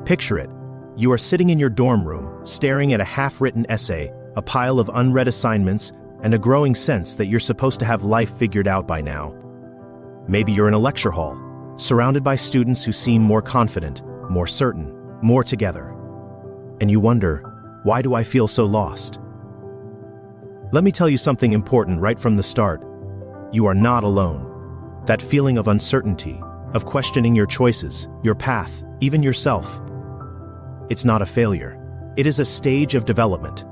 Picture it. You are sitting in your dorm room, staring at a half-written essay, a pile of unread assignments, and a growing sense that you're supposed to have life figured out by now. Maybe you're in a lecture hall, surrounded by students who seem more confident, more certain, more together. And you wonder, why do I feel so lost? Let me tell you something important right from the start. You are not alone. That feeling of uncertainty, of questioning your choices, your path, even yourself. It's not a failure. It is a stage of development.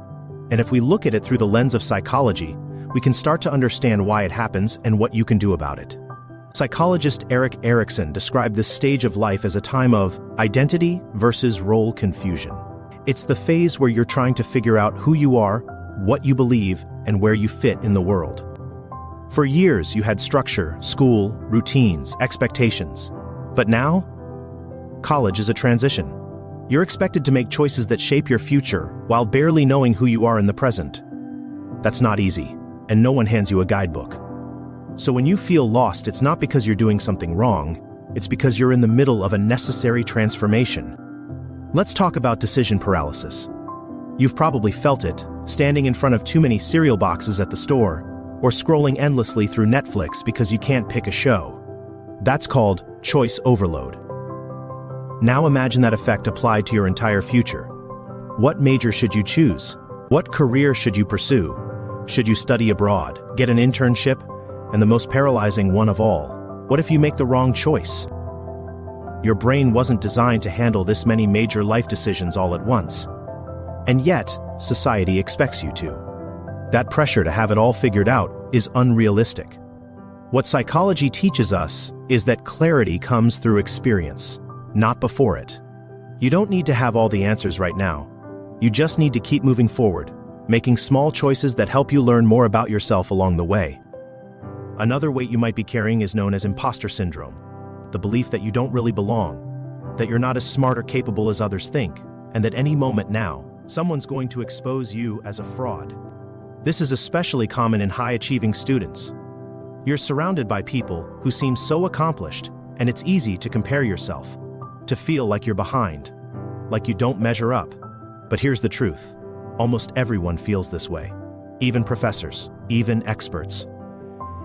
And if we look at it through the lens of psychology, we can start to understand why it happens and what you can do about it. Psychologist Erik Erikson described this stage of life as a time of identity versus role confusion. It's the phase where you're trying to figure out who you are, what you believe, and where you fit in the world. For years, you had structure, school, routines, expectations. But now, college is a transition. You're expected to make choices that shape your future while barely knowing who you are in the present. That's not easy, and no one hands you a guidebook. So when you feel lost, it's not because you're doing something wrong, it's because you're in the middle of a necessary transformation. Let's talk about decision paralysis. You've probably felt it, standing in front of too many cereal boxes at the store, or scrolling endlessly through Netflix because you can't pick a show. That's called choice overload. Now imagine that effect applied to your entire future. What major should you choose? What career should you pursue? Should you study abroad, get an internship? And the most paralyzing one of all, what if you make the wrong choice? Your brain wasn't designed to handle this many major life decisions all at once. And yet, society expects you to. That pressure to have it all figured out is unrealistic. What psychology teaches us is that clarity comes through experience, not before it. You don't need to have all the answers right now. You just need to keep moving forward, making small choices that help you learn more about yourself along the way. Another weight you might be carrying is known as imposter syndrome, the belief that you don't really belong, that you're not as smart or capable as others think, and that any moment now, someone's going to expose you as a fraud. This is especially common in high-achieving students. You're surrounded by people who seem so accomplished, and it's easy to compare yourself, to feel like you're behind, like you don't measure up. But here's the truth. Almost everyone feels this way. Even professors, even experts.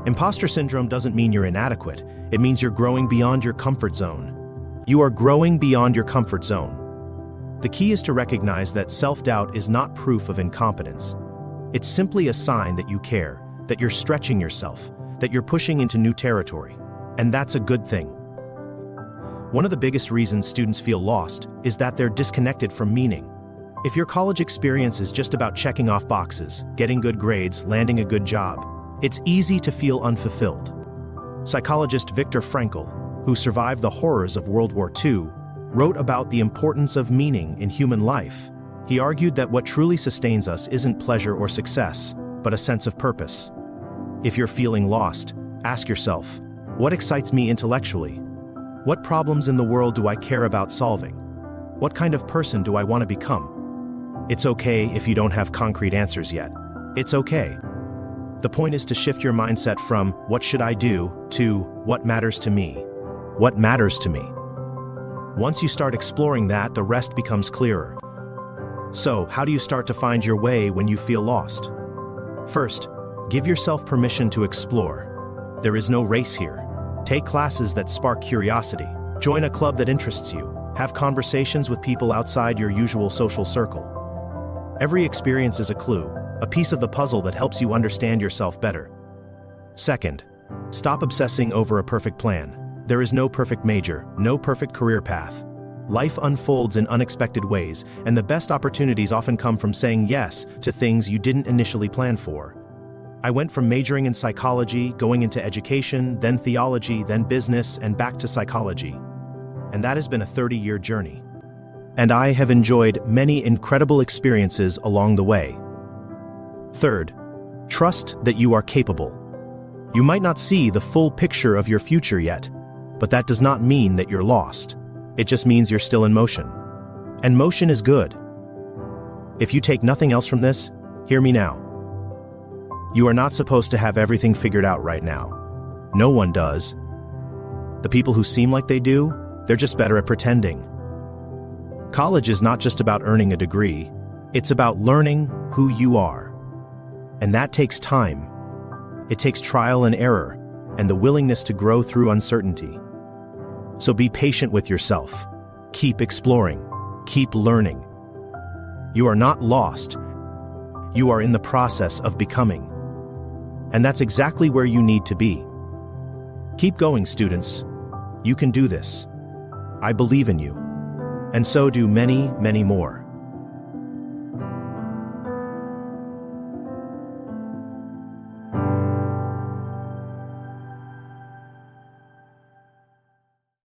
Imposter syndrome doesn't mean you're inadequate. It means you're growing beyond your comfort zone. You are growing beyond your comfort zone. The key is to recognize that self-doubt is not proof of incompetence. It's simply a sign that you care, that you're stretching yourself, that you're pushing into new territory. And that's a good thing. One of the biggest reasons students feel lost is that they're disconnected from meaning. If your college experience is just about checking off boxes, getting good grades, landing a good job, it's easy to feel unfulfilled. Psychologist Viktor Frankl, who survived the horrors of World War II, wrote about the importance of meaning in human life. He argued that what truly sustains us isn't pleasure or success, but a sense of purpose. If you're feeling lost, ask yourself, what excites me intellectually? What problems in the world do I care about solving? What kind of person do I want to become? It's okay if you don't have concrete answers yet. It's okay. The point is to shift your mindset from, what should I do, to, what matters to me? What matters to me? Once you start exploring that, the rest becomes clearer. So, how do you start to find your way when you feel lost? First, give yourself permission to explore. There is no race here. Take classes that spark curiosity. Join a club that interests you. Have conversations with people outside your usual social circle. Every experience is a clue, a piece of the puzzle that helps you understand yourself better. Second, stop obsessing over a perfect plan. There is no perfect major, no perfect career path. Life unfolds in unexpected ways, and the best opportunities often come from saying yes to things you didn't initially plan for. I went from majoring in psychology, going into education, then theology, then business, and back to psychology. And that has been a 30-year journey. And I have enjoyed many incredible experiences along the way. Third, trust that you are capable. You might not see the full picture of your future yet, but that does not mean that you're lost. It just means you're still in motion. And motion is good. If you take nothing else from this, hear me now. You are not supposed to have everything figured out right now. No one does. The people who seem like they do, they're just better at pretending. College is not just about earning a degree, it's about learning who you are. And that takes time. It takes trial and error, and the willingness to grow through uncertainty. So be patient with yourself. Keep exploring. Keep learning. You are not lost. You are in the process of becoming. And that's exactly where you need to be. Keep going, students. You can do this. I believe in you. And so do many, many more.